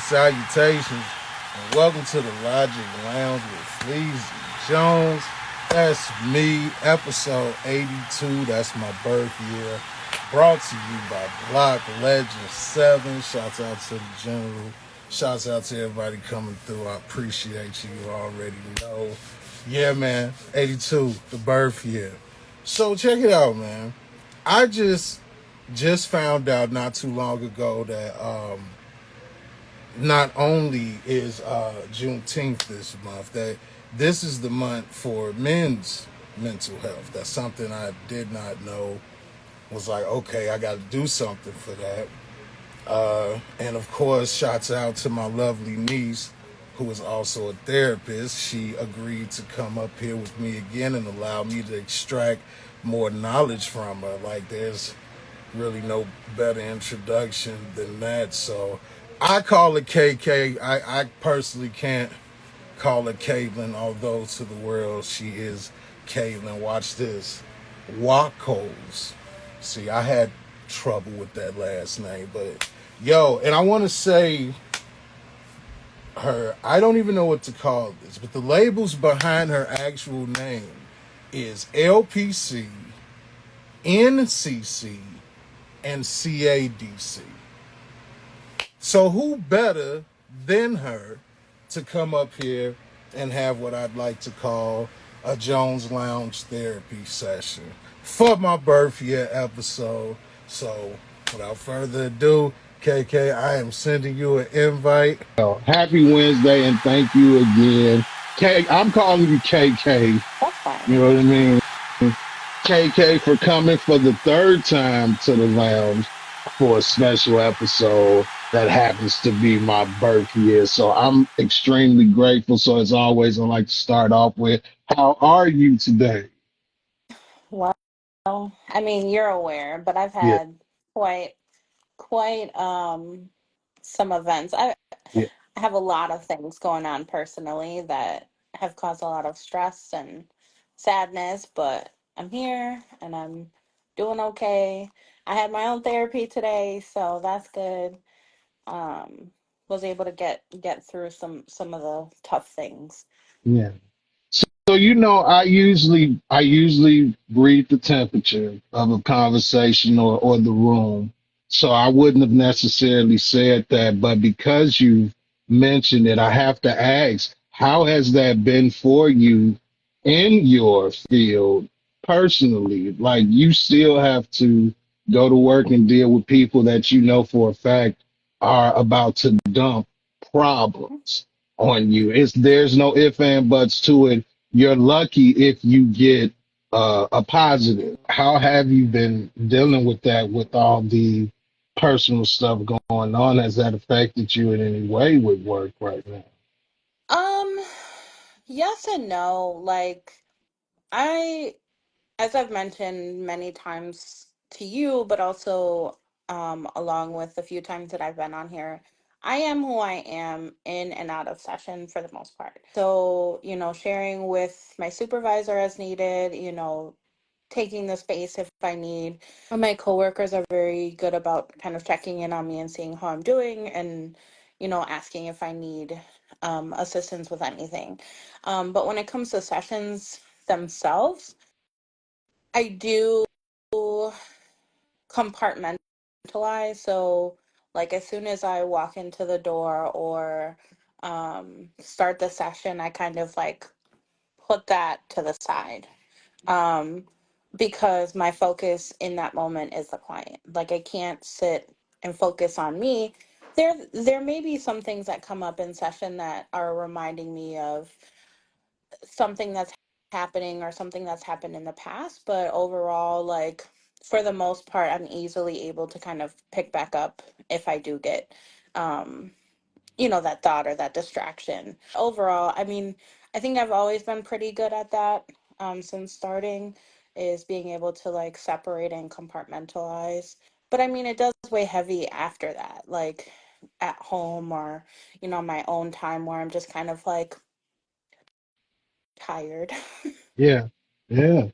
salutations, and welcome to the Logic Lounge with Fleazy Jones. That's me, episode 82. That's my birth year. Brought to you by Block Legend 7. Shouts out to the general. Shouts out to everybody coming through. I appreciate you. You already know. Yeah, man. 82, the birth year. So check it out, man. I just found out not too long ago that not only is Juneteenth this month, that this is the month for men's mental health. That's something I did not know. Was like, okay, I got to do something for that. And of course, shouts out to my lovely niece, who is also a therapist. She agreed to come up here with me again and allow me to extract more knowledge from her. Like, there's really no better introduction than that. So I call it KK. I personally can't call her Caitlin, although to the world she is Caitlin. Watch this. Wackos. See, I had trouble with that last name, but yo, and I want to say her, I don't even know what to call this, but the labels behind her actual name is LPC, NCC, and CADC. So who better than her to come up here and have what I'd like to call a Jones Lounge therapy session for my birth year episode. So without further ado, KK, I am sending you an invite. Happy Wednesday and thank you again. I'm calling you KK. That's fine. You know what I mean? KK for coming for the third time to the lounge for a special episode that happens to be my birth year. So I'm extremely grateful. So as always, I'd like to start off with, how are you today? Well, I mean, you're aware, but I've Yeah, had quite quite some events. yeah, I have a lot of things going on personally that have caused a lot of stress and sadness, but I'm here and I'm doing okay. I had my own therapy today, so that's good. Um was able to get through some of the tough things. yeah. So I usually read the temperature of a conversation or the room. So I wouldn't have necessarily said that, but because you mentioned it, I have to ask, how has that been for you in your field personally? Like, you still have to go to work and deal with people that you know for a fact are about to dump problems on you. There's no if and buts to it. You're lucky if you get a positive. How have you been dealing with that, with all the personal stuff going on? Has that affected you in any way with work right now? Um yes and no. Like I as I've mentioned many times to you, but also along with the few times that I've been on here, I am who I am in and out of session for the most part. So, sharing with my supervisor as needed, taking the space if I need. My coworkers are very good about kind of checking in on me and seeing how I'm doing and, asking if I need assistance with anything. But when it comes to sessions themselves, I do compartmentalize. So, like, as soon as I walk into the door or start the session, I kind of like put that to the side um, because my focus in that moment is the client. Like, I can't sit and focus on me. There may be some things that come up in session that are reminding me of something that's happening or something that's happened in the past, but overall, like, for the most part, I'm easily able to kind of pick back up if I do get um that thought or that distraction. Overall, I mean, I think I've always been pretty good at that since starting, is being able to like separate and compartmentalize. But I mean, it does weigh heavy after that, like at home or, my own time where I'm just kind of like tired. Yeah, yeah.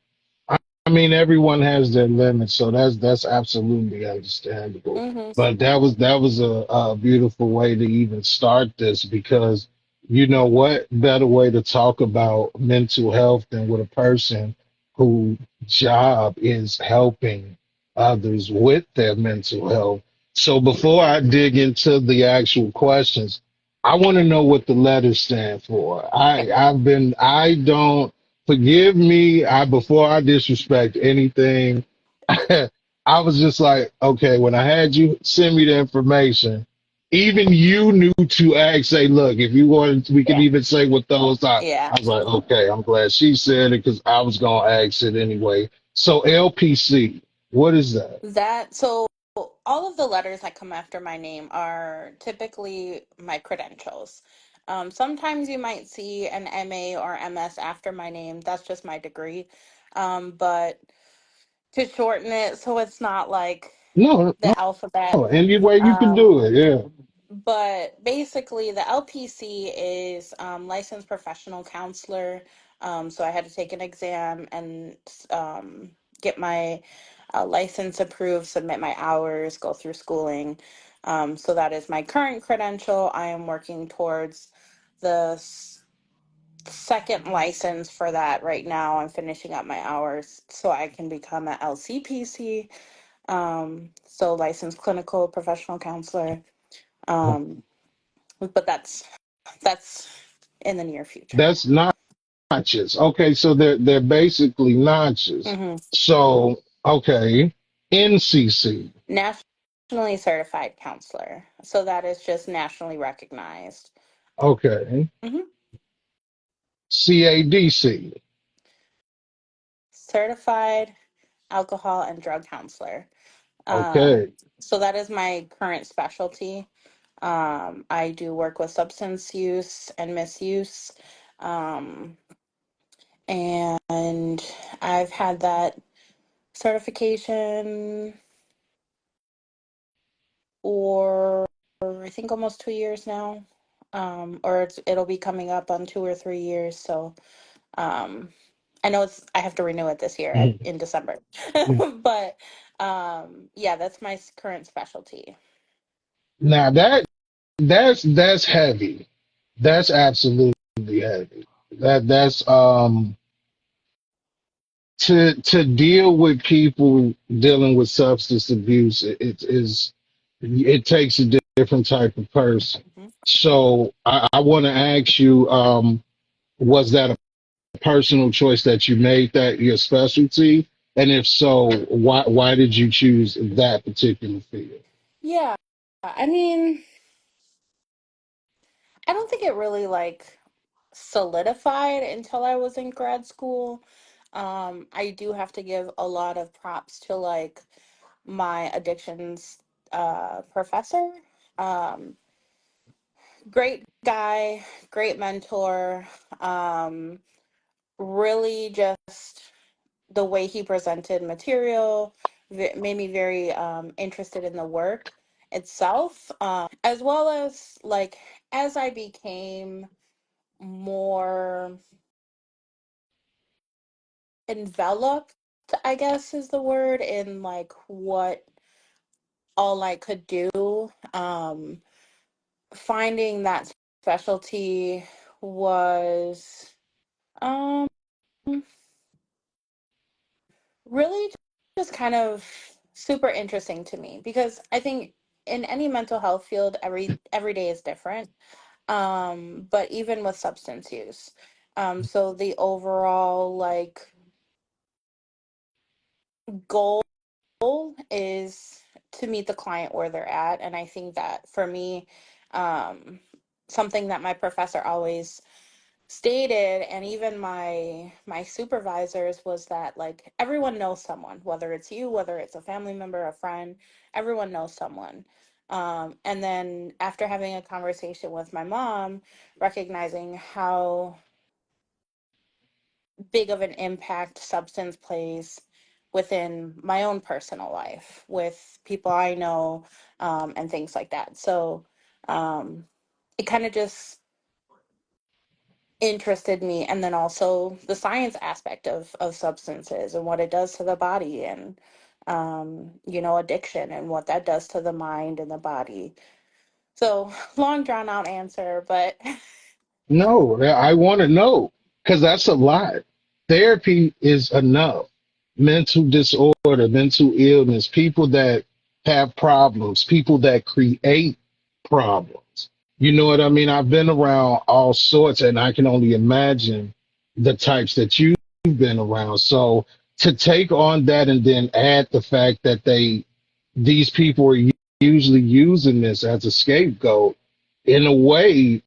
I mean, everyone has their limits, so that's absolutely understandable. Mm-hmm. But that was a beautiful way to even start this because you know what better way to talk about mental health than with a person whose job is helping others with their mental health. So before I dig into the actual questions, I want to know what the letters stand for. Okay. I don't. Forgive me, I before I disrespect anything, I was just like, okay, when I had you send me the information, even you knew to ask, say, look, if you wanted, we could Yeah. even say what those are. Yeah. I was like, okay, I'm glad she said it because I was gonna ask it anyway. So LPC, what is that? That so all of the letters that come after my name are typically my credentials. Sometimes you might see an MA or MS after my name. That's just my degree. But to shorten it so it's not like No, the alphabet. no, any way you can Um, do it, yeah. but basically, the LPC is licensed professional counselor. So I had to take an exam and get my license approved, submit my hours, go through schooling. So that is my current credential. I am working towards the second license for that right now. I'm finishing up my hours so I can become an LCPC, so licensed clinical professional counselor. Um, but that's in the near future. That's notches. Okay, so they're basically notches. Hmm. So okay, NCC. Nationally certified counselor. So that is just nationally recognized. Okay, Hmm. CADC. Certified alcohol and drug counselor. Okay, So that is my current specialty. I do work with substance use and misuse. Um, and I've had that certification or I think almost 2 years now. Or it'll be coming up on 2 or 3 years. So um, I know I have to renew it this year Mhm. in December. But yeah, that's my current specialty. Now that's heavy. That's absolutely heavy. That's to deal with people dealing with substance abuse. It takes a different type of person. Mhm. So I want to ask you, was that a personal choice that you made that your specialty? And if so, why did you choose that particular field? Yeah, I mean, I don't think it really like solidified until I was in grad school. I do have to give a lot of props to like my addictions professor. Um, Great guy, great mentor. Um, Really just the way he presented material made me very interested in the work itself, as well as like as I became more enveloped, I guess is the word, in like what all I could do. Finding that specialty was um really just kind of super interesting to me because I think in any mental health field every day is different. But even with substance use, so the overall like goal is to meet the client where they're at, and I think that for me, um something that my professor always stated, and even my supervisors, was that like everyone knows someone, whether it's you, whether it's a family member, a friend, everyone knows someone. And then after having a conversation with my mom, recognizing how big of an impact substance plays within my own personal life with people I know, and things like that. So um, it kind of just interested me, and then also the science aspect of substances and what it does to the body, and addiction and what that does to the mind and the body. So long drawn out answer, but No, I want to know because that's a lot. Therapy is enough. Mental disorder, mental illness, people that have problems, people that create problems. You know what I mean? I've been around all sorts, and I can only imagine the types that you've been around. So to take on that and then add the fact that these people are usually using this as a scapegoat in a way,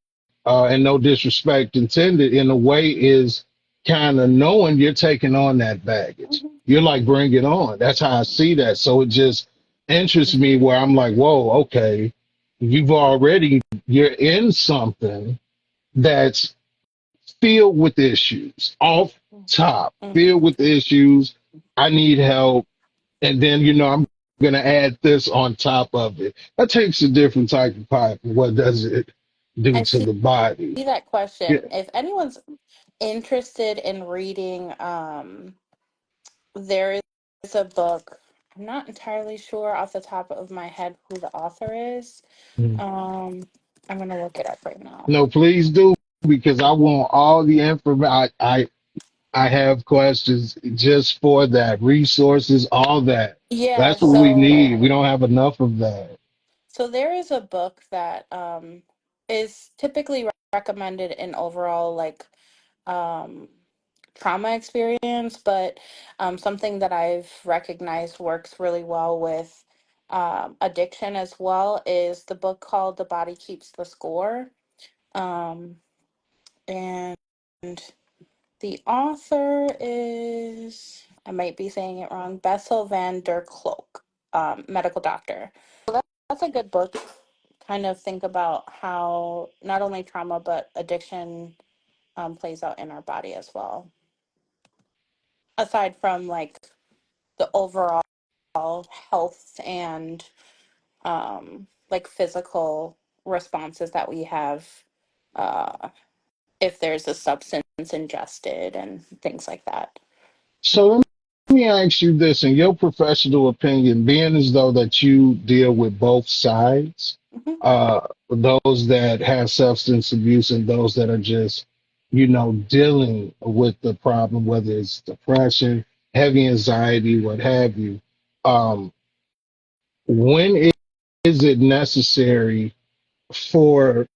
and no disrespect intended, in a way is kind of knowing you're taking on that baggage. Mhm. You're like, bring it on. That's how I see that. So it just interests me where I'm like, whoa, okay, you're in something that's filled with issues, off top, Mhm. filled with issues. I need help. And then, I'm going to add this on top of it. That takes a different type of pipe. What does it do I to see the body? that Yeah. question. If anyone's interested in reading, there is a book. I'm not entirely sure off the top of my head who the author is. Mm. Um, I'm gonna look it up right now. No, please do because I want all the information. I have questions just for that, resources, all that. Yeah, That's what we need. We so don't have enough of that. there is a book that is typically recommended in overall like um trauma experience, but something that I've recognized works really well with addiction as well is the book called The Body Keeps the Score. Um, and the author is, I might be saying it wrong, Bessel van der Kolk, medical doctor. That's a good book. Kind of think about how not only trauma but addiction plays out in our body as well. Aside from like the overall health and like physical responses that we have uh, if there's a substance ingested and things like that. So let me ask you this, in your professional opinion, being as though that you deal with both sides, Mhm. those that have substance abuse and those that are just, dealing with the problem, whether it's depression, heavy anxiety, what have you. Um, when is it necessary for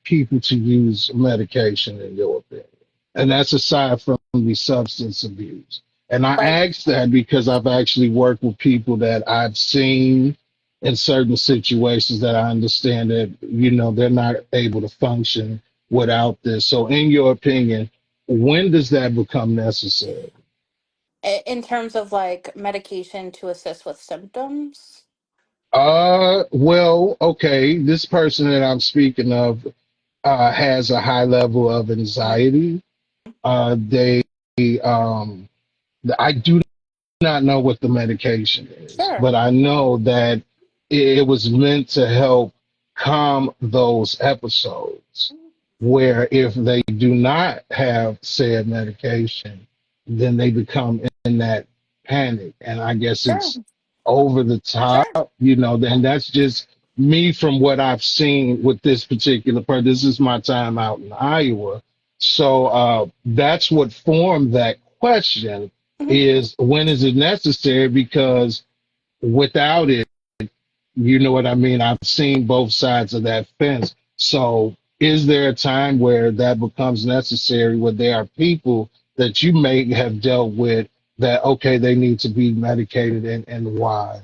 people to use medication, in your opinion? And that's aside from the substance abuse. And I Like, ask that because I've actually worked with people that I've seen in certain situations that I understand that, they're not able to function without this. So, in your opinion, when does that become necessary? in terms of like medication to assist with symptoms. Well, okay, this person that I'm speaking of has a high level of Mhm. anxiety. They, um, I do not know what the medication is, Sure. but I know that it was meant to help calm those episodes where if they do not have said medication, then they become in that panic. And I guess Sure. it's over the top, Sure. and that's just me from what I've seen with this particular person. This is my time out in Iowa. So that's what formed that question Mhm. is when is it necessary? Because without it, you know what I mean? I've seen both sides of that fence. So is there a time where that becomes necessary, where there are people that you may have dealt with that, okay, they need to be medicated and why?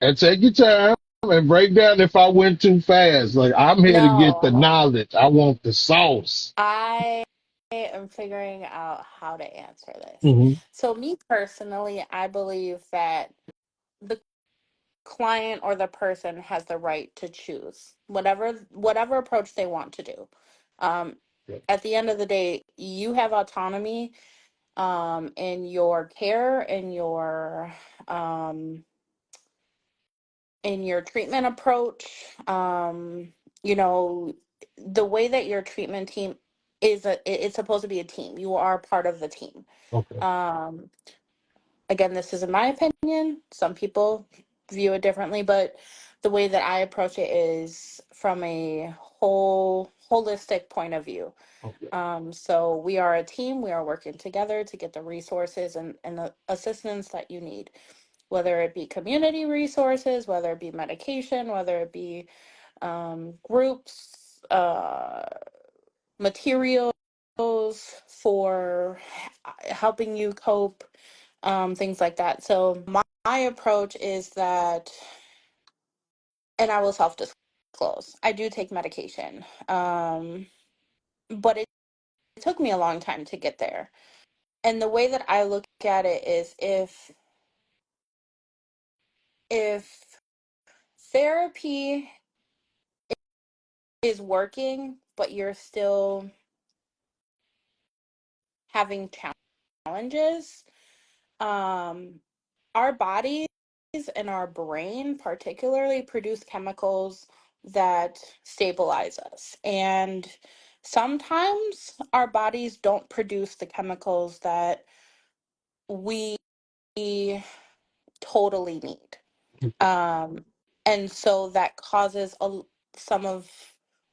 And take your time and break down if I went too fast. Like, I'm here to get the No, knowledge. I want the sauce. I am figuring out how to answer this. Hmm. So, me personally, I believe that the client or the person has the right to choose whatever approach they want to do. Um, at the end of the day, you have autonomy in your care, um, in your treatment approach. you know, the way that your treatment team it's supposed to be a team. You are part of the team. Okay. Um, Again, this is in my opinion. Some people view it differently, but the way that I approach it is from a holistic point of view. Okay. So we are a team. We are working together to get the resources and the assistance that you need, whether it be community resources, whether it be medication, whether it be groups, materials for helping you cope, things like that. So my approach is that, and I will self disclose, I do take medication, but it took me a long time to get there. And the way that I look at it is if therapy is working, but you're still having challenges, um, our bodies and our brain particularly produce chemicals that stabilize us. And sometimes our bodies don't produce the chemicals that we totally need. Um, and so that causes some of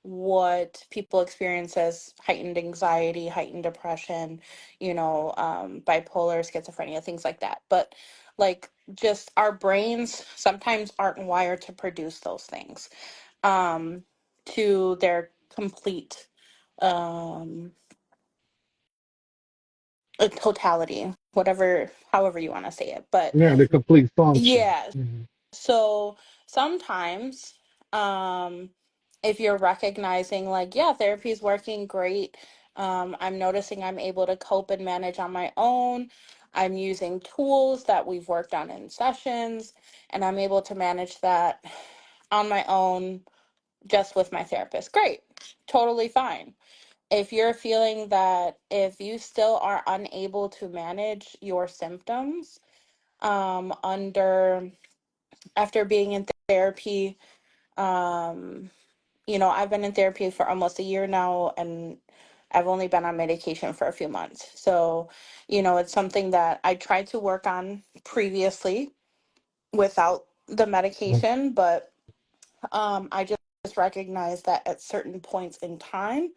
what people experience as heightened anxiety, heightened depression, bipolar, schizophrenia, things like that. But like just our brains sometimes aren't wired to produce those things um, to their complete um, totality, whatever, however you want to say it. But Yeah, the complete function. yeah, so sometimes, um, if you're recognizing, like, yeah, therapy is working great, I'm noticing I'm able to cope and manage on my own. I'm using tools that we've worked on in sessions, and I'm able to manage that on my own just with my therapist. Great, totally fine. If you're feeling that if you still are unable to manage your symptoms, under after being in therapy, um, I've been in therapy for almost a year now, and I've only been on medication for a few months. So, it's something that I tried to work on previously without the medication, but I just recognized that at certain points in time,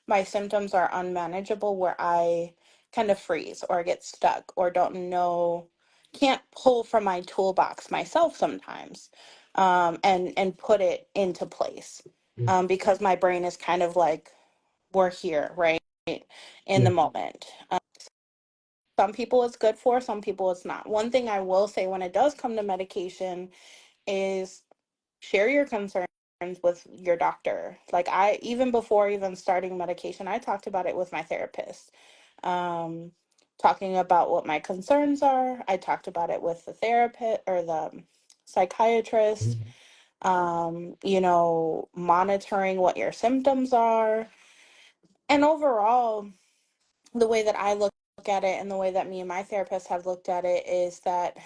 my symptoms are unmanageable where I kind of freeze or get stuck or don't know, can't pull from my toolbox myself sometimes, and put it into place, because my brain is kind of like, we're here, right? In the Yeah. moment. Some people it's good for, some people it's not. One thing I will say when it does come to medication is share your concerns with your doctor. Like even before even starting medication, I talked about it with my therapist. Um, Talking about what my concerns are. I talked about it with the therapist or the psychiatrist. Monitoring what your symptoms are. And overall, the way that I look at it and the way that me and my therapist have looked at it is that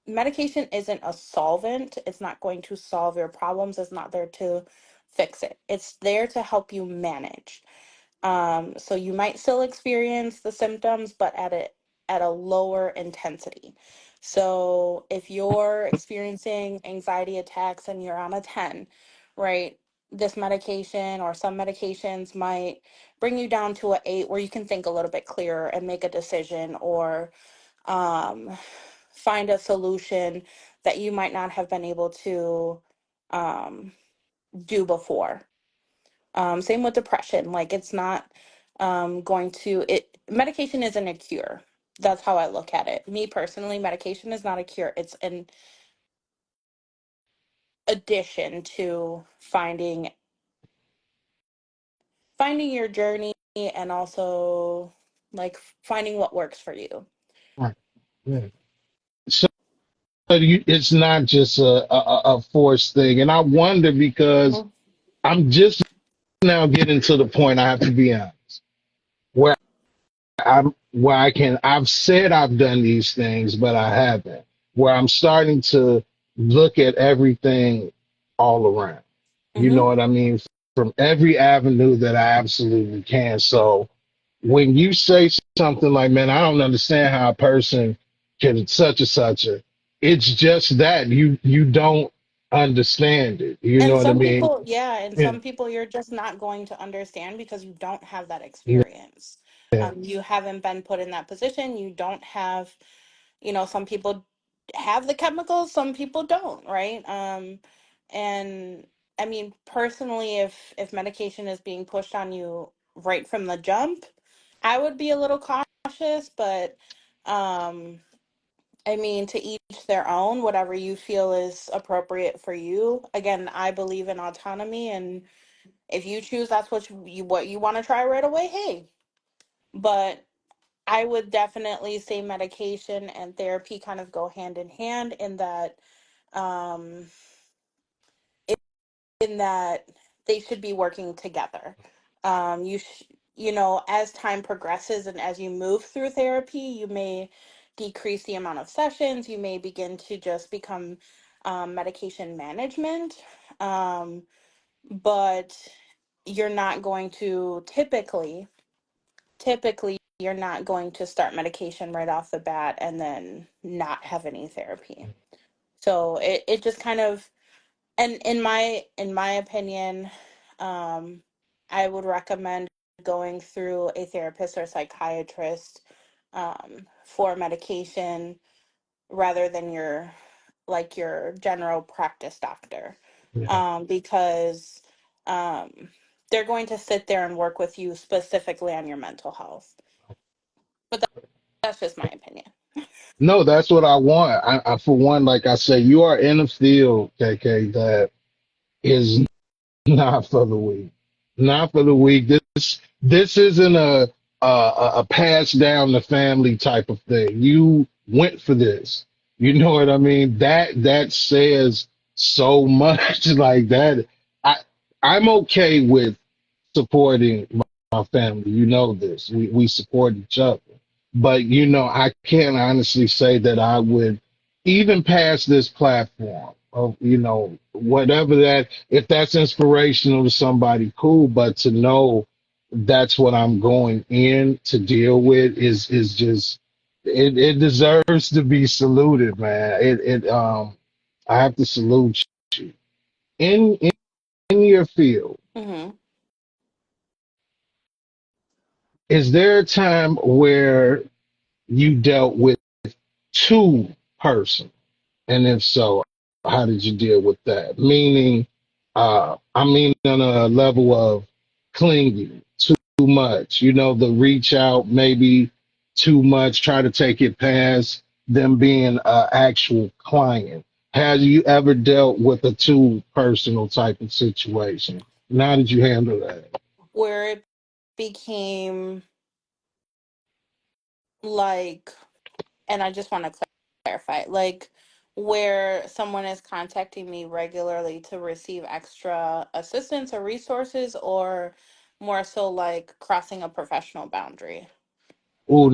medication isn't a solvent. It's not going to solve your problems. It's not there to fix it. It's there to help you manage. So you might still experience the symptoms, but at a lower intensity. So if you're experiencing anxiety attacks and you're on a 10, right? This medication or some medications might bring you down to a 8 where you can think a little bit clearer and make a decision, or um, find a solution that you might not have been able to um, do before. Same with depression. Like it's not medication isn't a cure. That's how I look at it. Me personally, medication is not a cure. It's an addition to finding your journey and also like finding what works for you. Right. Yeah. So it's not just a forced thing. And I wonder because I'm just now getting to the point, I have to be honest, where I've said I've done these things, but I haven't. Where I'm starting to look at everything all around. You know Mm-hmm. what I mean? From every avenue that I absolutely can. So when you say something like, man, I don't understand how a person can such and such a, it's just that you don't understand it. You know And what I some mean? people, yeah, and Yeah. some people you're just not going to understand because you don't have that Yeah. experience. You haven't been put in that position. You don't have, some people have the chemicals, some people don't, right? And I mean, personally, if medication is being pushed on you right from the jump, I would be a little cautious, but um, I mean, to each their own, whatever you feel is appropriate for you. Again, I believe in autonomy, and if you choose that's what you want to try right away, hey. But I would definitely say medication and therapy kind of go hand in hand um in that they should be working together. As time progresses and as you move through therapy, you may decrease the amount of sessions, you may begin to just become medication management. But you're not going to typically you're not going to start medication right off the bat and then not have any therapy. So it just kind of, and in my opinion, um I would recommend going through a therapist or psychiatrist for medication rather than your general practice doctor, Yeah. because um they're going to sit there and work with you specifically on your mental health. But that's just my opinion. No, that's what I want. I for one, like I say, you are in a field, KK, that is not for the weak. Not for the weak. This isn't a pass down the family type of thing. You went for this. You know what I mean? That says so much like that. I I'm okay with supporting my family. You know this. We support each other. But I can't honestly say that I would even pass this platform of, whatever that, if that's inspirational to somebody, cool. But to know that's what I'm going in to deal with is just it deserves to be saluted, man. I have to salute you. In your field, Hmm. is there a time where you dealt with two person? And if so, how did you deal with that? Meaning, I mean, on a level of clinging too much, the reach out maybe too much, try to take it past them being an actual client. Have you ever dealt with a too personal type of situation? And how did you handle that? Where it became like, and I just want to clarify, like where someone is contacting me regularly to receive extra assistance or resources, or more so like crossing a professional boundary. Oh,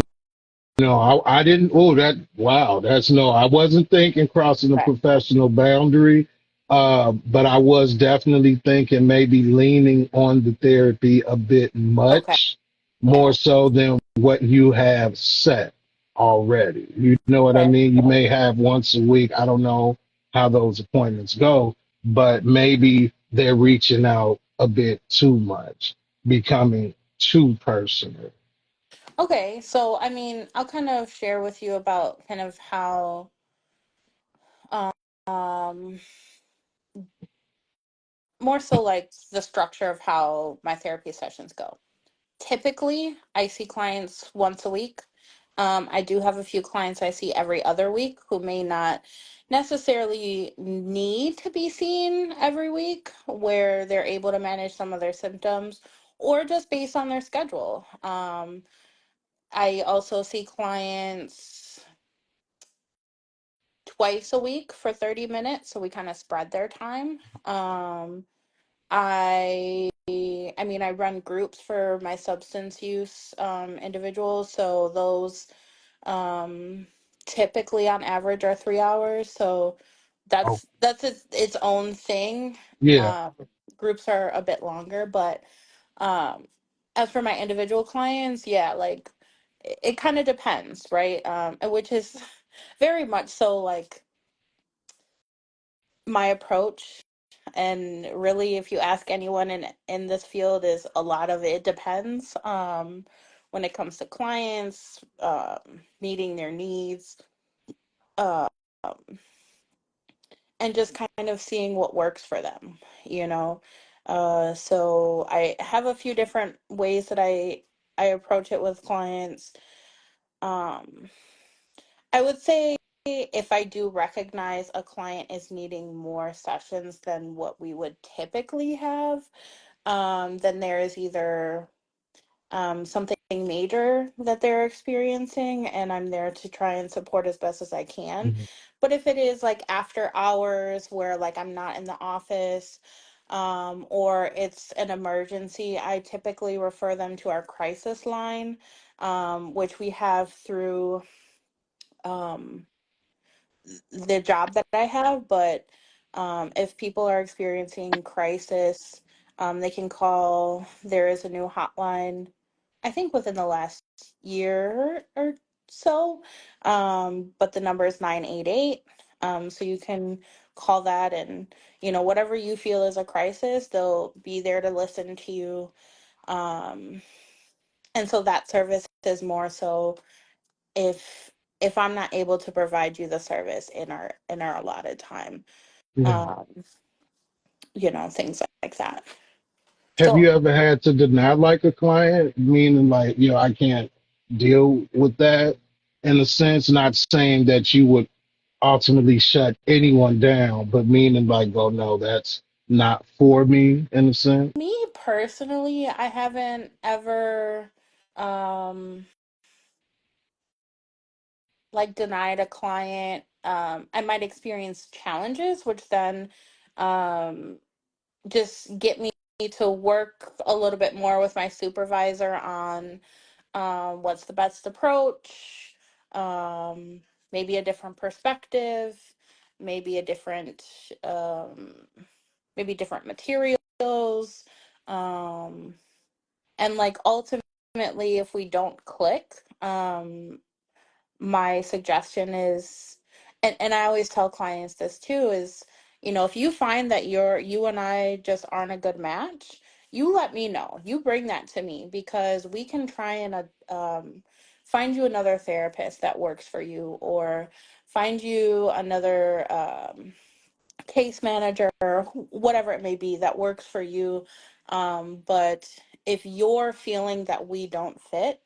no, I didn't. Oh, wow. That's no, I wasn't thinking crossing the Okay. professional boundary, but I was definitely thinking maybe leaning on the therapy a bit Okay. much, more so than what you have set already. You know what I Okay. mean? You may have once a week. I don't know how those appointments go, but maybe they're reaching out a bit too much, becoming too personal. Okay, so I mean, I'll kind of share with you about kind of how um more so like the structure of how my therapy sessions go. Typically, I see clients once a week. I do have a few clients I see every other week who may not necessarily need to be seen every week, where they're able to manage some of their symptoms or just based on their schedule. I also see clients twice a week for 30 minutes, so we kind of spread their time. I mean, I run groups for my substance use individuals, so those um typically on average are 3 hours. So Oh, that's its own thing. yeah. Um groups are a bit longer, but um, as for my individual clients, yeah, like it kind of depends, right? And which is very much so like my approach. And really, if you ask anyone in this field, is a lot of it depends when it comes to clients, meeting their needs, um, and just kind of seeing what works for them, you know. So I have a few different ways that I approach it with clients. Um, I would say if I do recognize a client is needing more sessions than what we would typically have, then there is either something major that they're experiencing, and I'm there to try and support as best as I can. Mhm. But if it is like after hours where like I'm not in the office, or it's an emergency, I typically refer them to our crisis line, which we have through um, the job that I have. But if people are experiencing crisis, they can call. There is a new hotline, I think within the last year or so. But the number is 988. So you can call that, and whatever you feel is a crisis, they'll be there to listen to you. Um, and so that service is more so if I'm not able to provide you the service in our allotted time, Yeah. um, things like that. Have So you ever had to deny like a client, meaning like, I can't deal with that in a sense, not saying that you would ultimately shut anyone down, but meaning like, oh no, that's not for me in a sense. me personally, I haven't ever um like denied a client. I might experience challenges, which then um just get me to work a little bit more with my supervisor on what's the best approach, um, maybe a different perspective, maybe a different, um, maybe different materials, um, and like ultimately, if we don't click, my suggestion is, and I always tell clients this too, is, if you find that you and I just aren't a good match, you let me know. You bring that to me, because we can try and find you another therapist that works for you, or find you another case manager, or whatever it may be that works for you. But if you're feeling that we don't fit,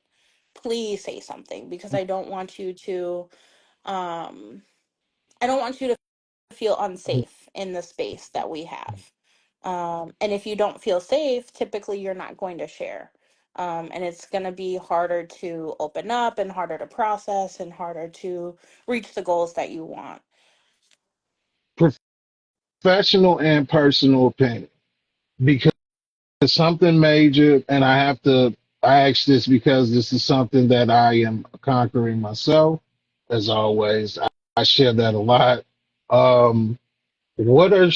please say something, because um I don't want you to feel unsafe in the space that we have. And if you don't feel safe, typically you're not going to share. And it's going to be harder to open up, and harder to process, and harder to reach the goals that you want. Professional and personal opinion. Because something major, and I ask this because this is something that I am conquering myself, as always. I share that a lot. Um, what are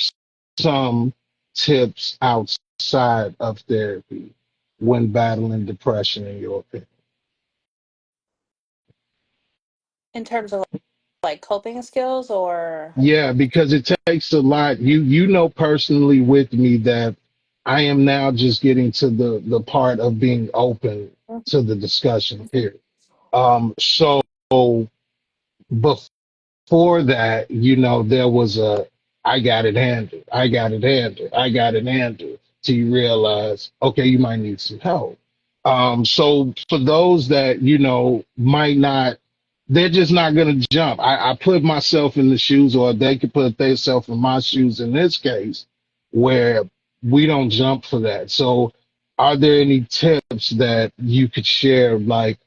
some tips outside of therapy when battling depression, in your opinion? In terms of like coping skills, or Yeah, because it takes a lot. You know personally with me that I am now just getting to the part of being open to the discussion here. So before that, there was I got it handled. I got it handled. I got it handled. Till you realize, okay, you might need some help. So for those that, might not, they're just not going to jump. I put myself in the shoes, or they could put themselves in my shoes in this case, where we don't jump for that. So are there any tips that you could share, like,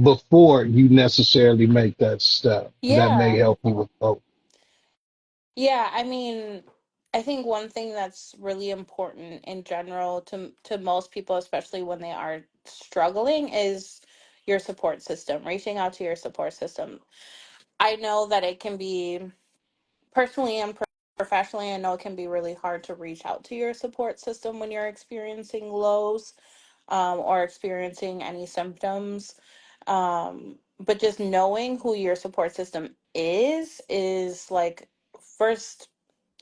before you necessarily make that step that may yeah. help you with both? Yeah, I mean, I think one thing that's really important in general to most people, especially when they are struggling, is your support system, reaching out to your support system. I know that it can be personally and professionally, I know it can be really hard to reach out to your support system when you're experiencing lows, or experiencing any symptoms. But just knowing who your support system is like first,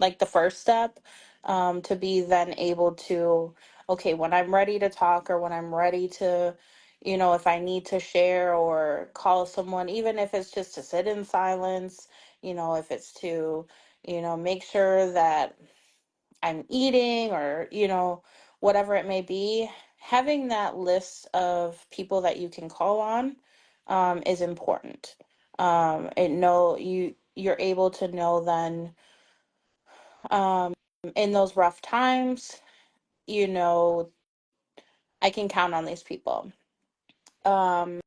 like the first step, to be then able to, okay, when I'm ready to talk or when I'm ready to, if I need to share or call someone, even if it's just to sit in silence, if it's to, make sure that I'm eating or, whatever it may be, having that list of people that you can call on, is important. And know you're able to know then, um, in those rough times, you know, I can count on these people. Um,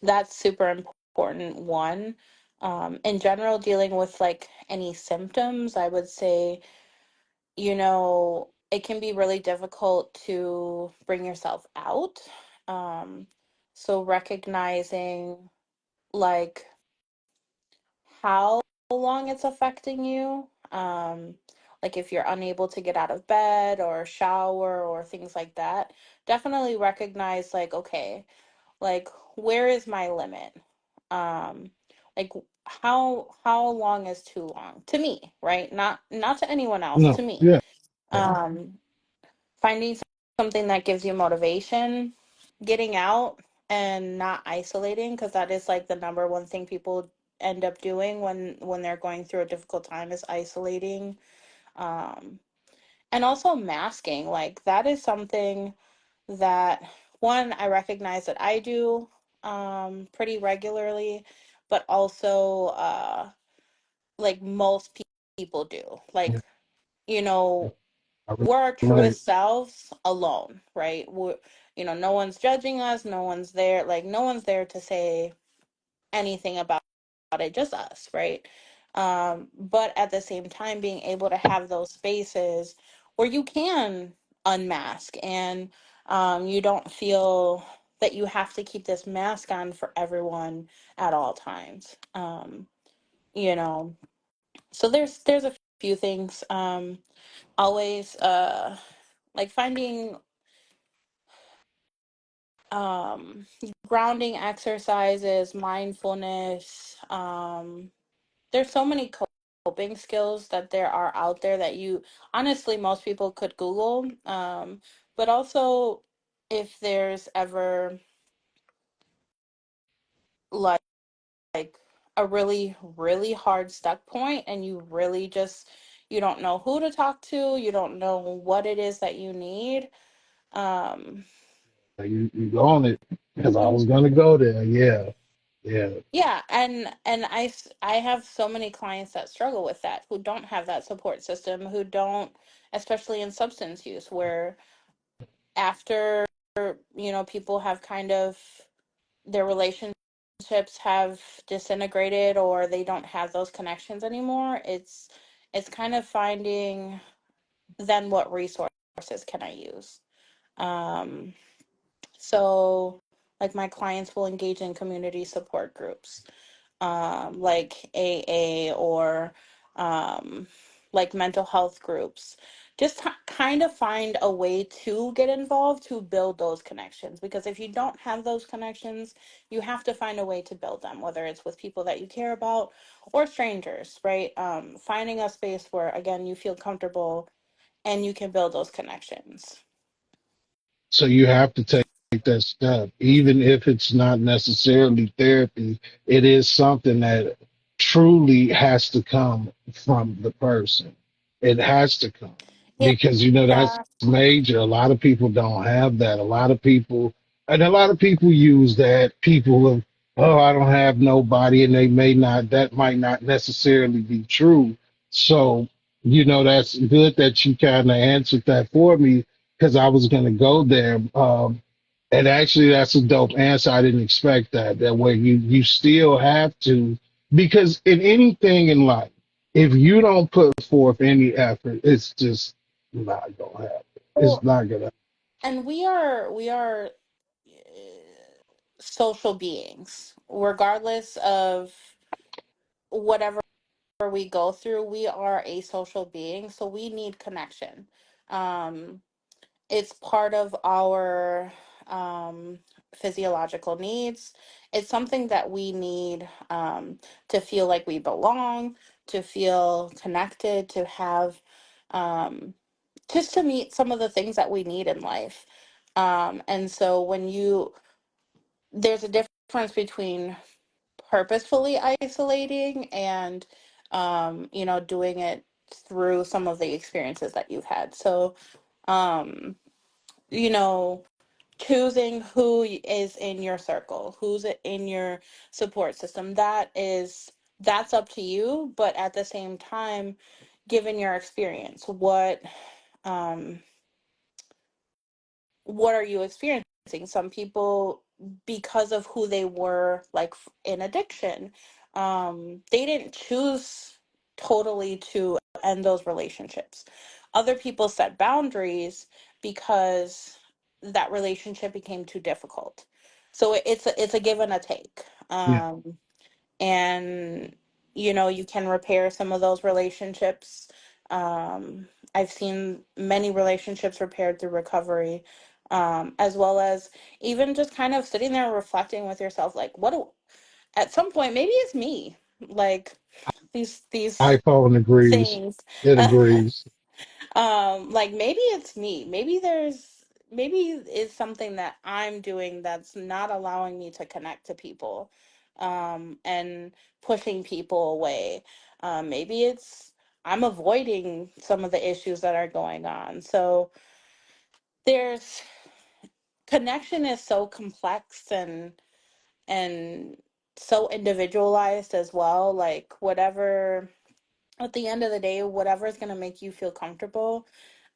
that's super important. One, in general, dealing with like any symptoms, I would say, it can be really difficult to bring yourself out. Um, so recognizing like how long it's affecting you, like if you're unable to get out of bed or shower or things like that, definitely recognize like, okay, like where is my limit? Um, like how long is too long to me, right? Not to anyone else, No, to me. yeah, Um, finding something that gives you motivation, getting out and not isolating, because that is like the number one thing people end up doing when they're going through a difficult time, is isolating. um and also masking, like that is something that, one, I recognize that I do pretty regularly, but also like most people do, like, yeah. you know I we're our relate. truest selves alone, right? No one's judging us, no one's there, like no one's there to say anything about it, just us, right? But at the same time, being able to have those spaces where you can unmask, and you don't feel that you have to keep this mask on for everyone at all times. You know, so there's a few things. Always like finding um grounding exercises, mindfulness. There's so many coping skills that there are out there that you, honestly, most people could Google. But also, if there's ever like a really really hard stuck point, and you really just, you don't know who to talk to, you don't know what it is that you need. um You on it because I was gonna go there. Yeah, yeah. Yeah, and I have so many clients that struggle with that, who don't have that support system, who don't, especially in substance use, where after, people have kind of, their relationships have disintegrated, or they don't have those connections anymore. It's kind of finding, then what resources can I use? Um, so like my clients will engage in community support groups, like AA, or um, like mental health groups. Just kind of find a way to get involved, to build those connections. Because if you don't have those connections, you have to find a way to build them, whether it's with people that you care about or strangers, right? Finding a space where, again, you feel comfortable and you can build those connections. So you have to take that step, even if it's not necessarily therapy. It is something that truly has to come from the person. It has to come because that's Yeah. major. A lot of people don't have that. A lot of people, and a lot of people use that. People of, oh, I don't have nobody, and they may not. That might not necessarily be true. So that's good that you kind of answered that for me because I was going to go there. And actually, that's a dope answer. I didn't expect that. That way, you still have to, because in anything in life, if you don't put forth any effort, it's just not gonna happen. It's Well, not gonna. and we are social beings, regardless of whatever we go through, we are a social being, so we need connection. Um, it's part of our physiological needs. It's something that we need to feel like we belong, to feel connected, to have um, just to meet some of the things that we need in life. And so there's a difference between purposefully isolating and doing it through some of the experiences that you've had. So um you know choosing who is in your circle, who's in your support system, that's up to you. But at the same time, given your experience, um what are you experiencing? Some people, because of who they were, like in addiction, they didn't choose totally to end those relationships. Other people set boundaries because that relationship became too difficult. So it's a give and a take. Yeah, And you can repair some of those relationships. I've seen many relationships repaired through recovery, as well as even just kind of sitting there reflecting with yourself, like, at some point maybe it's me, like these iPhone agrees. things. It agrees. Like maybe it's me. Maybe it's something that I'm doing that's not allowing me to connect to people, and pushing people away. Maybe it's I'm avoiding some of the issues that are going on. So there's connection is so complex and so individualized as well. Like whatever, at the end of the day, whatever is going to make you feel comfortable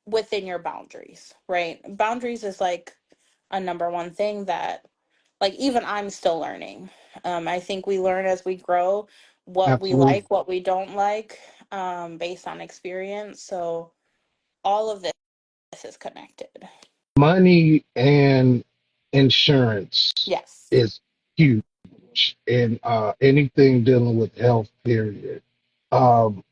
within your boundaries, right? Boundaries is like a number one thing that, like, even I'm still learning. I think we learn as we grow what we Absolutely. like, what we don't like, based on experience. So all of this is connected. Money and insurance Yes. is huge in anything dealing with health, period. Um,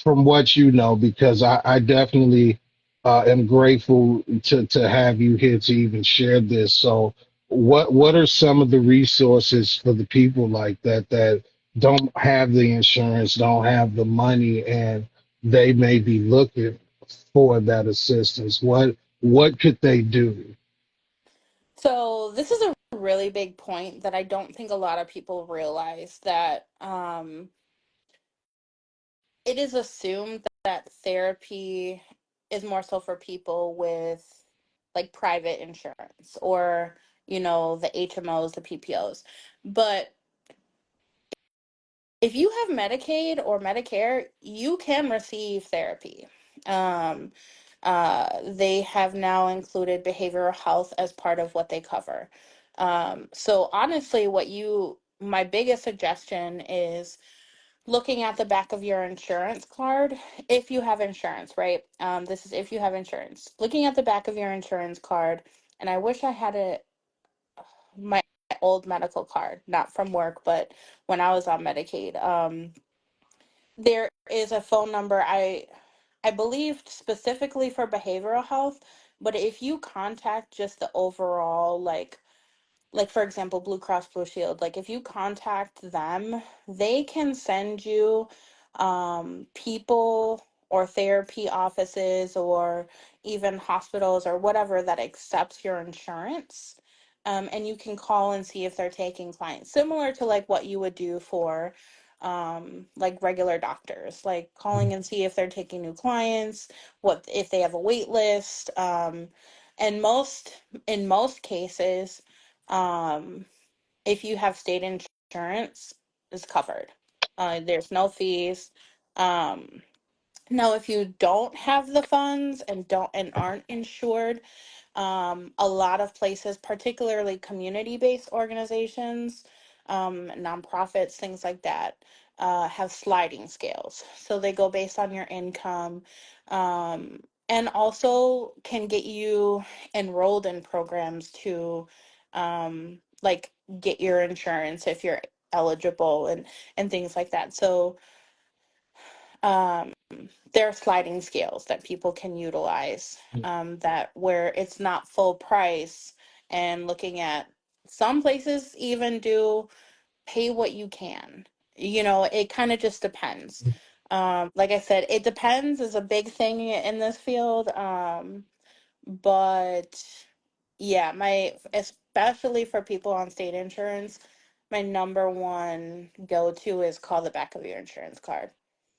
from what you know, because I definitely am grateful to have you here to even share this. So, what are some of the resources for the people like that don't have the insurance, don't have the money, and they may be looking for that assistance? What could they do? So this is a really big point that I don't think a lot of people realize, that it is assumed that therapy is more so for people with like private insurance, or the HMOs, the PPOs. But if you have Medicaid or Medicare, you can receive therapy. um, they have now included behavioral health as part of what they cover. So honestly, my biggest suggestion is looking at the back of your insurance card, if you have insurance, right? This is if you have insurance. Looking at the back of your insurance card, and I wish I had my old medical card, not from work, but when I was on Medicaid. There is a phone number, I believe, specifically for behavioral health, but if you contact just the overall, like for example Blue Cross Blue Shield, like if you contact them, they can send you people or therapy offices or even hospitals or whatever that accepts your insurance. And you can call and see if they're taking clients, similar to like what you would do for like regular doctors, like calling and see if they're taking new clients, what if they have a wait list. And in most cases, um, if you have state insurance, is covered. There's no fees. Um, Now, if you don't have the funds and aren't insured, a lot of places, particularly community-based organizations, nonprofits, things like that, have sliding scales. So they go based on your income, and also can get you enrolled in programs to, like, get your insurance if you're eligible, and things like that. So Um, there are sliding scales that people can utilize, that where it's not full price, and looking at some places even do pay what you can. It kind of just depends. Like I said, it depends is a big thing in this field. But yeah, my especially for people on state insurance, my number one go to is call the back of your insurance card,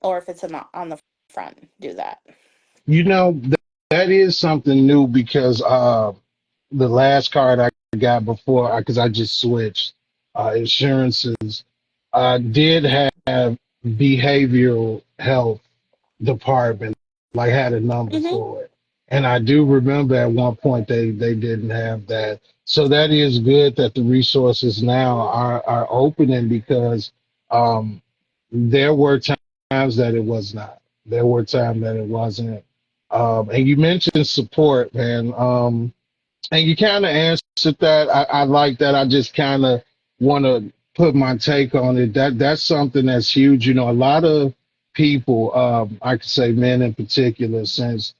or if it's on the front, do that. You know, that is something new because the last card I got before, because I just switched insurances, did have behavioral health department, like had a number Hmm. for it. And I do remember at one point they didn't have that. So that is good that the resources now are opening because um, there were times that it was not. There were times that it wasn't. And you mentioned support, man. And you kind of answered that. I like that. I just kind of want to put my take on it. That's something that's huge. You know, a lot of people, I could say men in particular, since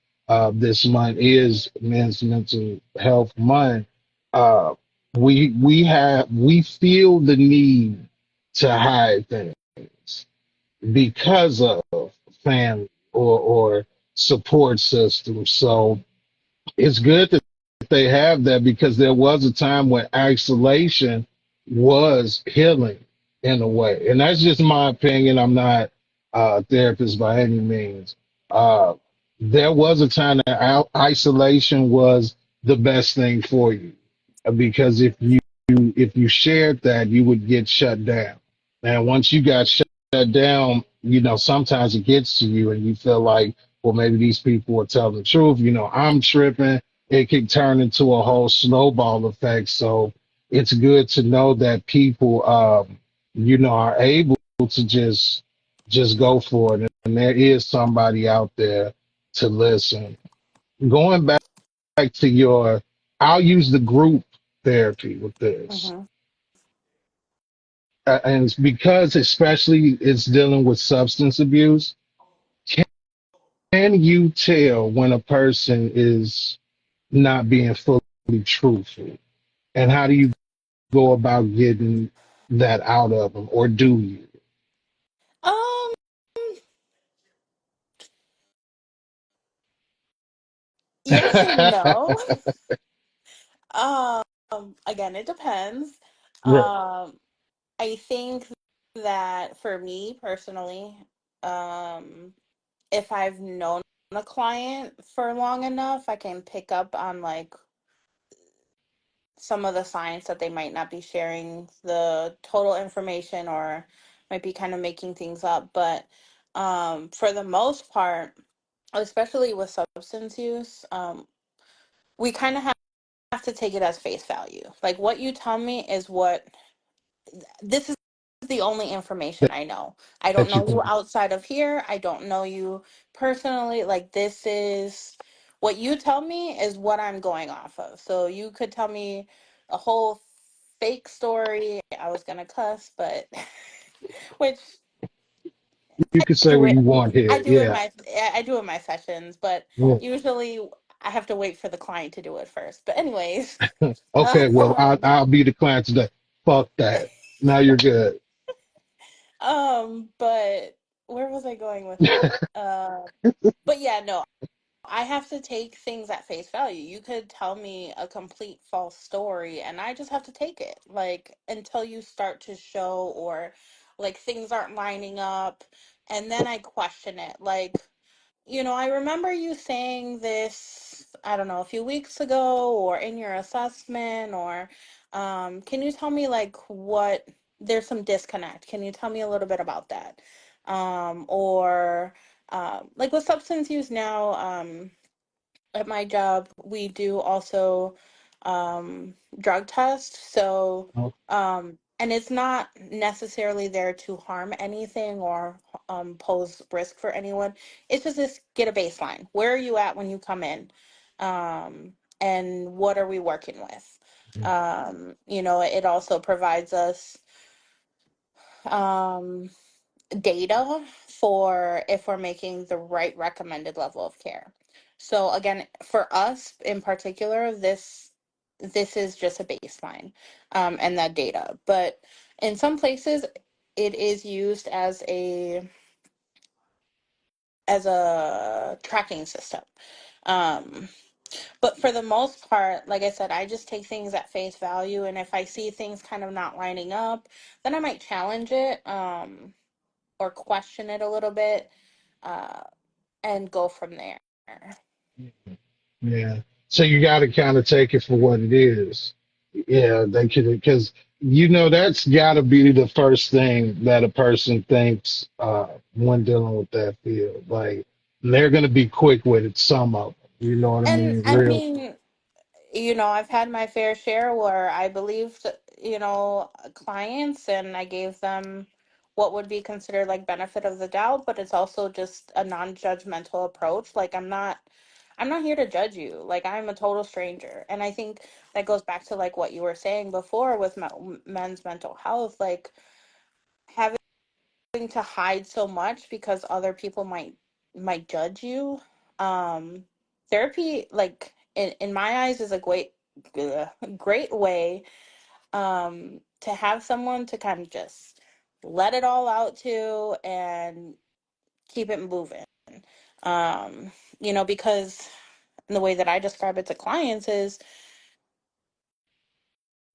this month is Men's Mental Health Month, uh, we feel the need to hide things because of family or support systems. So it's good that they have that because there was a time when isolation was healing in a way. And that's just my opinion. I'm not a therapist by any means. Uh, there was a time that isolation was the best thing for you because if you shared that, you would get shut down. And once you got shut down, you know, sometimes it gets to you and you feel like, well, maybe these people are telling the truth. You know, I'm tripping. It can turn into a whole snowball effect. So it's good to know that people, you know, are able to just go for it. And there is somebody out there to listen. Going back to your, I'll use the group therapy with this. Hmm. And it's because especially it's dealing with substance abuse. Can you tell when a person is not being fully truthful? And how do you go about getting that out of them, or do you? Um, yes and no. Um, Again, it depends. Right. Um, I think that for me personally, um, if I've known a client for long enough, I can pick up on like some of the signs that they might not be sharing the total information, or might be kind of making things up. But for the most part, especially with substance use, we kind of have to take it as face value. Like what you tell me is what this is the only information I know. I don't That you know you can, outside of here. I don't know you personally. Like this is what you tell me is what I'm going off of. So you could tell me a whole fake story. I was gonna cuss, but which you can say do what it. you want I here. do in Yeah. my sessions, but Yeah. usually I have to wait for the client to do it first. But anyways, Okay. Well, um, I'll be the client today. Fuck that. Now you're good. but where was I going with that? But yeah, no, I have to take things at face value. You could tell me a complete false story and I just have to take it. Like until you start to show, or like things aren't lining up, and then I question it. Like, I remember you saying this, I don't know, a few weeks ago or in your assessment, or can you tell me like what there's some disconnect. Can you tell me a little bit about that? Or like with substance use now, at my job, we do also drug test. So, and it's not necessarily there to harm anything or pose risk for anyone. It's just this get a baseline. Where are you at when you come in? And what are we working with? It also provides us um, data for if we're making the right recommended level of care. So again, for us in particular, this is just a baseline, and that data. But in some places, it is used as a tracking system. Um, but for the most part, like I said, I just take things at face value, and if I see things kind of not lining up, then I might challenge it, or question it a little bit, uh, and go from there. Yeah. So you got to kind of take it for what it is. Yeah, they could, because that's got to be the first thing that a person thinks when dealing with that field. Like they're going to be quick with it. Some of them, you know what I And mean? I Real. mean, I've had my fair share where I believed, clients, and I gave them what would be considered like benefit of the doubt, but it's also just a non-judgmental approach. Like I'm not here to judge you. Like I'm a total stranger. And I think that goes back to like what you were saying before with men's mental health, like having to hide so much because other people might judge you. Um Therapy, like in my eyes, is a great way to have someone to kind of just let it all out to and keep it moving. Um because the way that I describe it to clients is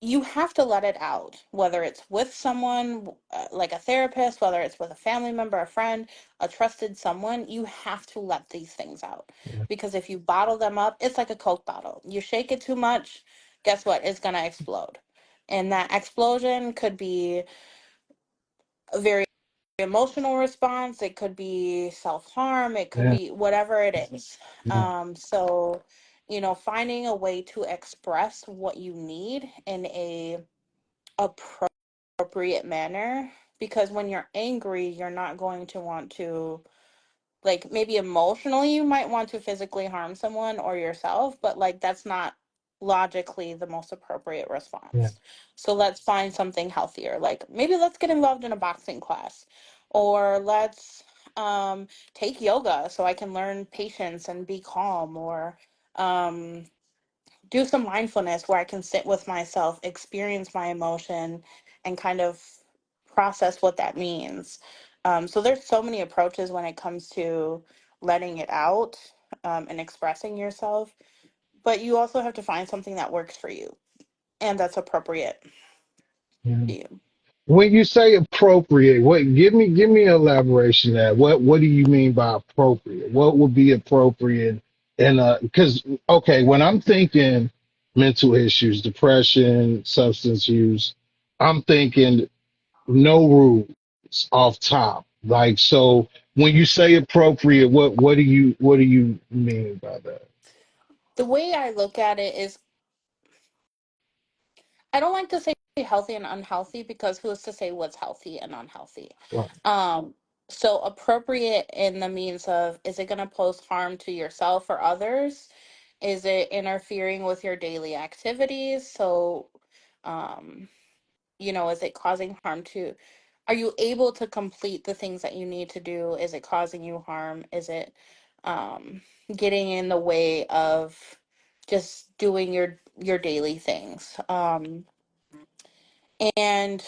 you have to let it out, whether it's with someone, like a therapist, whether it's with a family member, a friend, a trusted someone. You have to let these things out, Yeah. because if you bottle them up, it's like a Coke bottle. You shake it too much, guess what? It's going to explode. And that explosion could be a very emotional response, it could be self-harm, it could Yeah. be whatever it is. Yeah. So finding a way to express what you need in a appropriate manner, because when you're angry, you're not going to want to, like, maybe emotionally you might want to physically harm someone or yourself, but like that's not logically the most appropriate Yeah. response. So let's find something healthier, like maybe let's get involved in a boxing class, or let's take yoga so I can learn patience and be calm, or um do some mindfulness where I can sit with myself, experience my emotion, and kind of process what that means. So there's so many approaches when it comes to letting it out, and expressing yourself, but you also have to find something that works for you and that's appropriate Yeah. to you. When you say appropriate, what give me an elaboration of that. What do you mean by appropriate? What would be appropriate? And because okay, when I'm thinking mental issues, depression, substance use, I'm thinking no rules off top. Like so, when you say appropriate, what do you mean by that? The way I look at it is, I don't like to say healthy and unhealthy, because who's to say what's healthy and unhealthy? Right. Um, so appropriate in the means of, is it going to pose harm to yourself or others? Is it interfering with your daily activities? So, um, is it causing harm to, are you able to complete the things that you need to do? Is it causing you harm? Is it um, getting in the way of just doing your daily things? And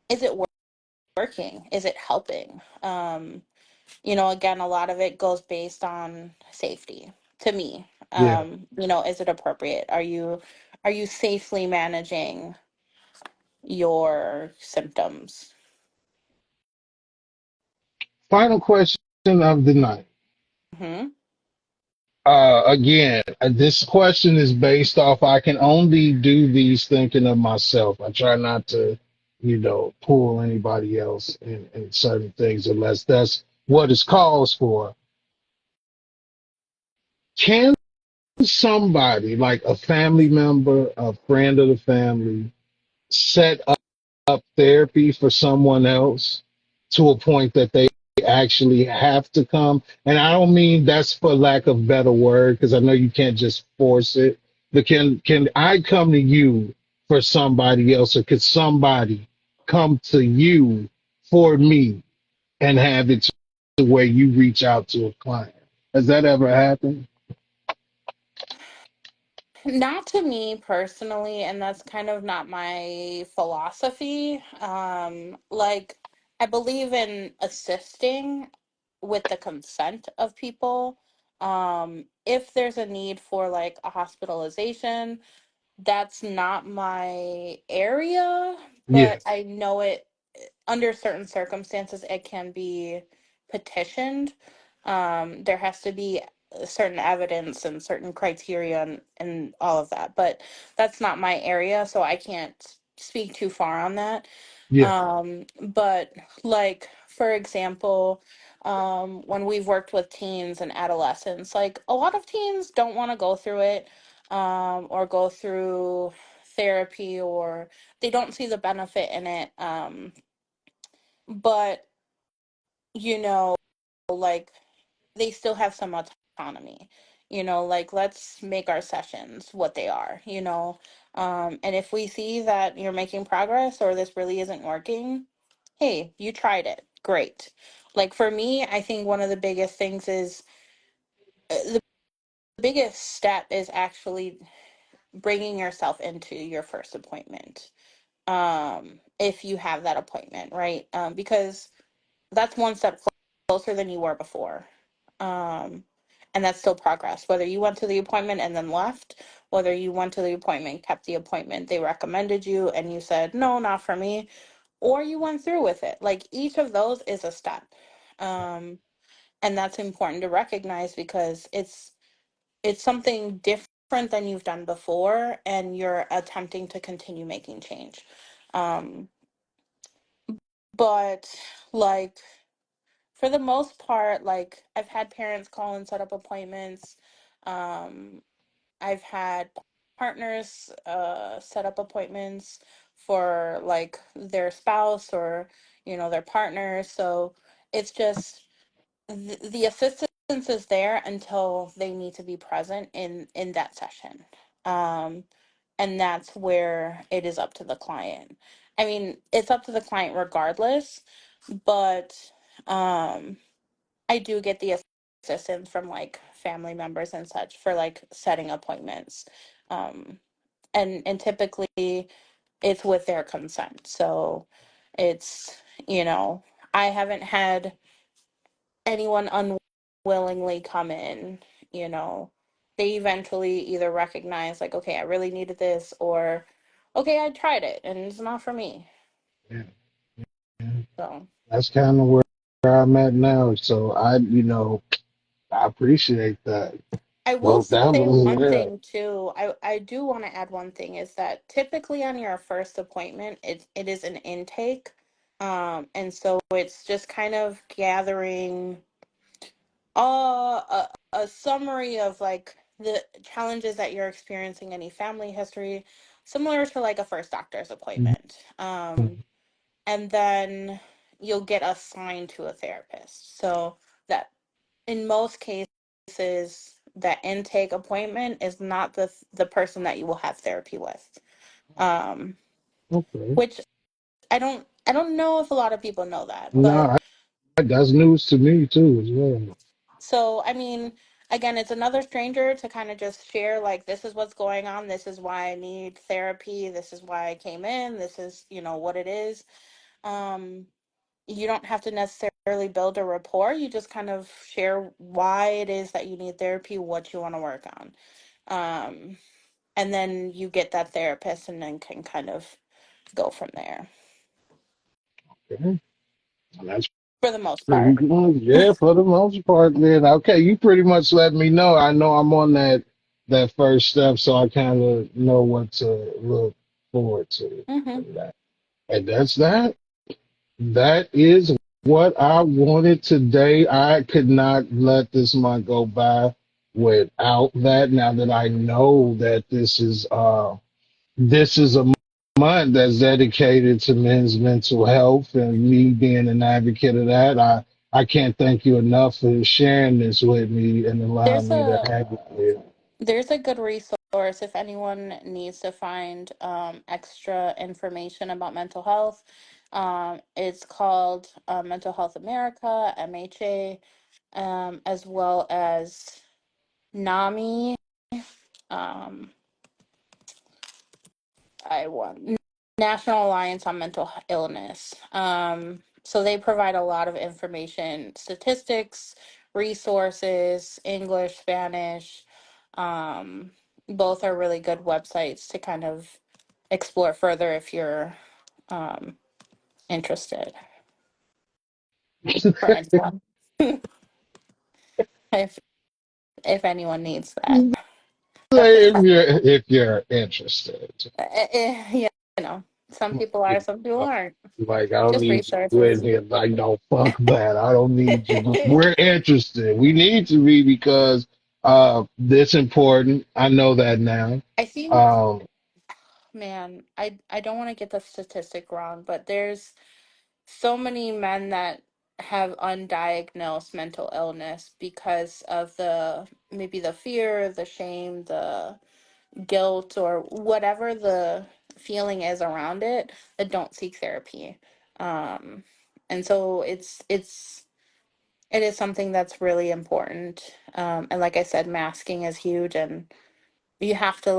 is it working? Is it helping? Again, a lot of it goes based on safety to me. Yeah. Is it appropriate? Are you safely managing your symptoms? Final question of the night. Hmm. Again, this question is based off, I can only do these thinking of myself. I try not to, pull anybody else in certain things unless that's what is calls for. Can somebody, like a family member, a friend of the family, set up therapy for someone else to a point that they actually have to come? And I don't mean that's for lack of better word, because I know you can't just force it. But can I come to you for somebody else, or could somebody come to you for me? and have it to where you reach out to a client. Has that ever happened? Not to me personally, and that's kind of not my philosophy. Like, I believe in assisting with the consent of people. If there's a need for like a hospitalization, that's not my area, Yeah, but I know it under certain circumstances it can be petitioned. There has to be certain evidence and certain criteria and all of that, but that's not my area, so I can't speak too far on that. yeah, But like for example, when we've worked with teens and adolescents, like a lot of teens don't want to go through it, or go through therapy, or they don't see the benefit in it. But you know, like they still have some autonomy. Like let's make our sessions what they are. And if we see that you're making progress or this really isn't working, hey, you tried it, great. Like for me, I think one of the biggest things is the biggest step is actually bringing yourself into your first appointment, if you have that appointment, right? Because that's one step closer than you were before. Um, and that's still progress. Whether you went to the appointment and then left, whether you went to the appointment, kept the appointment, they recommended you, and you said, no, not for me, or you went through with it. Like each of those is a step. Um, and that's important to recognize because it's something different than you've done before, and you're attempting to continue making change. Um, but like for the most part, like I've had parents call and set up appointments. Um, I've had partners set up appointments for like their spouse or their partner. So it's just the assistance is there until they need to be present in that session. Um, and that's where it is up to the client. I mean, it's up to the client regardless, but um I do get the assistance from like family members and such for like setting appointments. Um, and typically it's with their consent. So it's, you know, I haven't had anyone unwillingly come in, you know. They eventually either recognize like, okay, I really needed this, or okay, I tried it and it's not for me. yeah. So That's kind of where I'm at now. So I appreciate that. I will Well, that say one was thing too. I do want to add one thing is that typically on your first appointment, it is an intake. And so it's just kind of gathering a summary of like the challenges that you're experiencing, any family history, similar to like a first doctor's yeah. appointment. And then you'll get assigned to a therapist. So that in most cases, that intake appointment is not the person that you will have therapy with. Um, Okay. which I don't know if a lot of people know that, but No, that's news to me too as well. so I mean, again, it's another stranger to kind of just share like this is what's going on, this is why I need therapy, this is why I came in, this is what it is. Um, you don't have to necessarily build a rapport. You just kind of share why it is that you need therapy, what you want to work on. Um, and then you get that therapist and then can kind of go from there Okay. Well, that's for the most pretty part. good. Yeah, for the most part, then. Okay, you pretty much let me know. I know I'm on that first step, so I kind of know what to look forward to Hmm. from that. And that's that. That is what I wanted today. I could not let this month go by without that. Now that I know that this is a month that's dedicated to men's mental health and me being an advocate of that. I can't thank you enough for sharing this with me and allowing There's me to a advocate. there's a good resource if anyone needs to find extra information about mental health. It's called Mental Health America, MHA, as well as NAMI. Um, I won National Alliance on Mental Illness. So they provide a lot of information, statistics, resources, English, Spanish. Um, both are really good websites to kind of explore further if you're um, interested for anyone. if if anyone needs that, definitely. If you're interested. Yeah, some people are, some people aren't. Like, I don't Just need you in resources. here. Like, no, fuck that. I don't need you. We're interested. We need to be because this important. I know that now. I think, Um, man, I don't want to get the statistic wrong, but there's so many men that have undiagnosed mental illness because of the maybe the fear, the shame, the guilt, or whatever the feeling is around it, that don't seek therapy. Um, and so it is something that's really important. And like I said, masking is huge, and you have to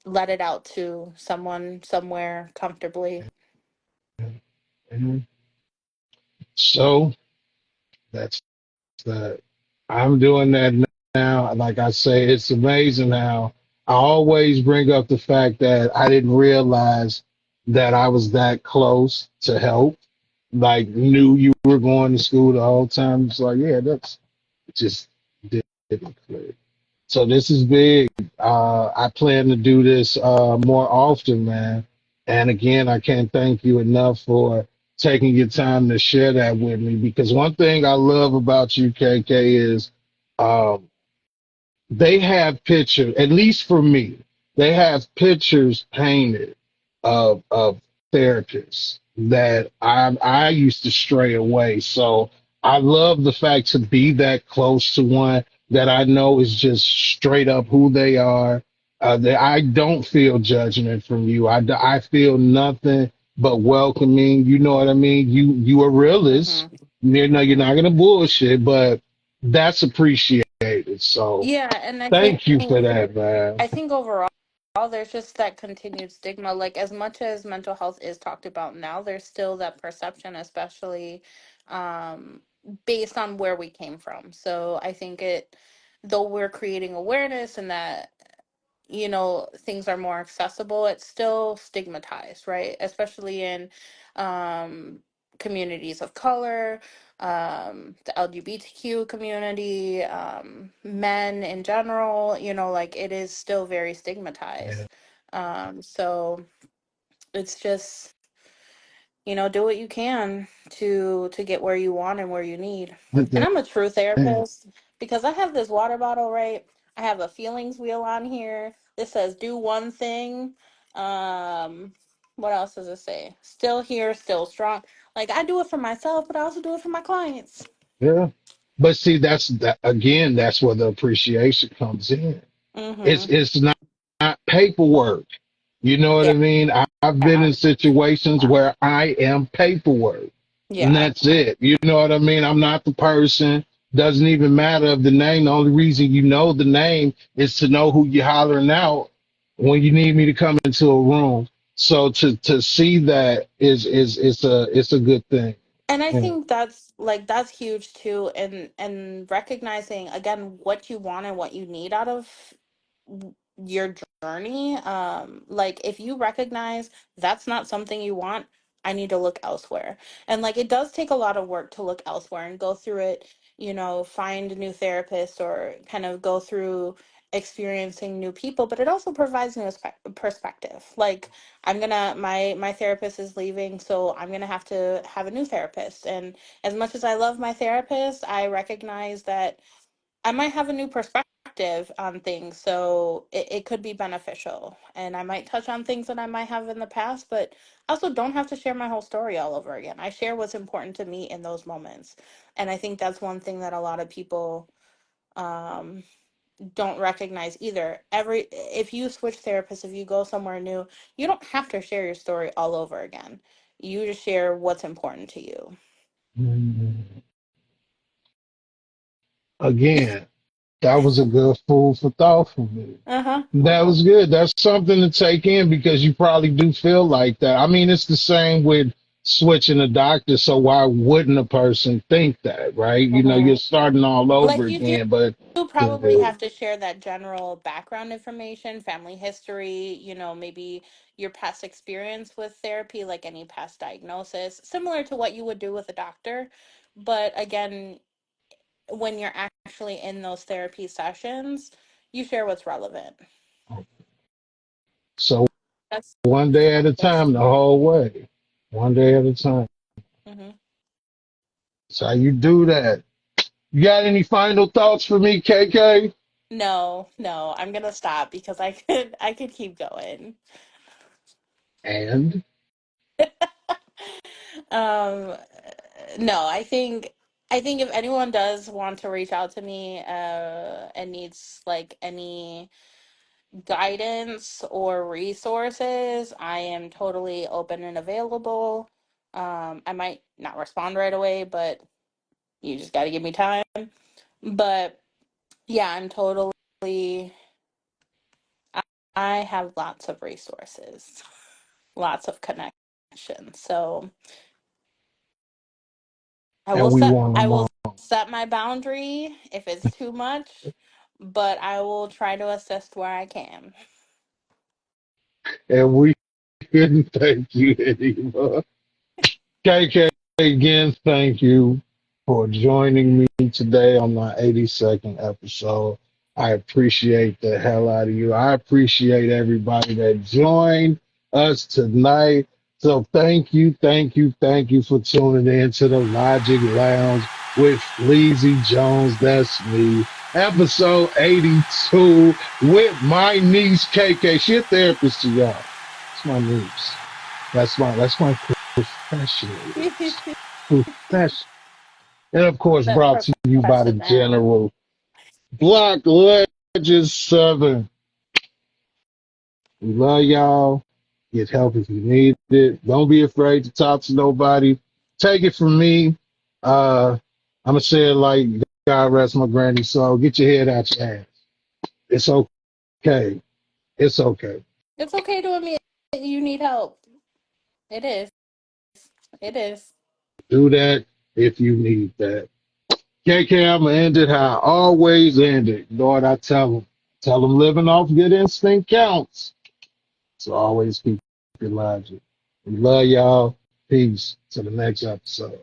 let it out to someone somewhere comfortably. so that's that. I'm doing that now. Like I say, it's amazing how I always bring up the fact that I didn't realize that I was that close to help. Like, knew you were going to school the whole time. It's like, yeah, that's just didn't click. So this is big. I plan to do this more often, man. And again, I can't thank you enough for taking your time to share that with me. Because one thing I love about you, KK, is um, they have pictures, at least for me, they have pictures painted of therapists that I used to stray away. So I love the fact to be that close to one that I know is just straight up who they are. That I don't feel judgment from you. I feel nothing but welcoming. You know what I mean? You a realist. Hmm. You know you're not gonna bullshit, but that's appreciated. So Yeah, and thank you for that, man. I think overall, there's just that continued stigma. Like, as much as mental health is talked about now, there's still that perception, especially um, based on where we came from. So I think though we're creating awareness and that, things are more accessible, it's still stigmatized, right? Especially in um, communities of color, the LGBTQ community, men in general, like it is still very Yeah. stigmatized. So it's just, do what you can to get where you want and where you need. And I'm a true therapist because I have this water bottle, right? I have a feelings wheel on here. This says do one thing. Um, what else does it say? Still here, still strong. Like, I do it for myself, but I also do it for my clients. Yeah. But see, that's that again, that's where the appreciation comes in. Mm-hmm. It's not paperwork. You know what Yeah. I mean? I've been in situations where I am paperwork. And Yeah. that's it. You know what I mean? I'm not the person. Doesn't even matter of the name. The only reason you know the name is to know who you're hollering out when you need me to come into a room. So to see that is it's a good thing. And I Yeah. think that's huge too, and recognizing again what you want and what you need out of your journey. Like, if you recognize that's not something you want, I need to look elsewhere. And like, it does take a lot of work to look elsewhere and go through it, find a new therapist or kind of go through experiencing new people, but it also provides new perspective. Like, my therapist is leaving, so I'm gonna have to have a new therapist. And as much as I love my therapist, I recognize that I might have a new perspective on things, so it could be beneficial. And I might touch on things that I might have in the past, but I also don't have to share my whole story all over again. I share what's important to me in those moments. And I think that's one thing that a lot of people um, don't recognize either. If you switch therapists, if you go somewhere new, you don't have to share your story all over again. You just share what's important to you. Again, that was a good food for thought for me. Uh-huh. That was good. That's something to take in because you probably do feel like that. I mean, it's the same with switching a doctor. So why wouldn't a person think that, right? You know, Mhm. you're starting all over Like you do again, but probably uh, have to share that general background information, family history, maybe your past experience with therapy, like any past diagnosis, similar to what you would do with a doctor. But again, when you're actually in those therapy sessions, you share what's relevant. so That's one day at a yes. time, the whole way, one day at a time. Hmm. That's how you do that. You got any final thoughts for me, KK? No, no, I'm gonna stop because I could keep going. And Um, no, I think if anyone does want to reach out to me and needs like any guidance or resources, I am totally open and available. I might not respond right away, but you just got to give me time. But yeah, I'm totally I I have lots of resources, lots of connections. So I will we set want I them will all. set my boundary if it's too much, but I will try to assist where I can. And we couldn't thank you anymore. KK, again, thank you for joining me today on my 82nd episode. I appreciate the hell out of you. I appreciate everybody that joined us tonight. So thank you, thank you, thank you for tuning in to the Logic Lounge with Fleazy Jones. That's me. Episode 82 with my niece KK. She a therapist to y'all. It's my niece. That's my professionals. Professional. And of course, That brought to you by the professional. General Black Legends 7. We love y'all. Get help if you need it. Don't be afraid to talk to nobody. Take it from me. I'm going to say it like God rest my granny's soul. Get your head out your ass. It's okay. It's okay. It's okay to admit you need help. It is. It is. Do that if you need that. KK, I'm gonna end it how I always end it. You know what I tell them? Tell them living off good instinct counts. So always keep your logic. We love y'all. Peace. To the next episode.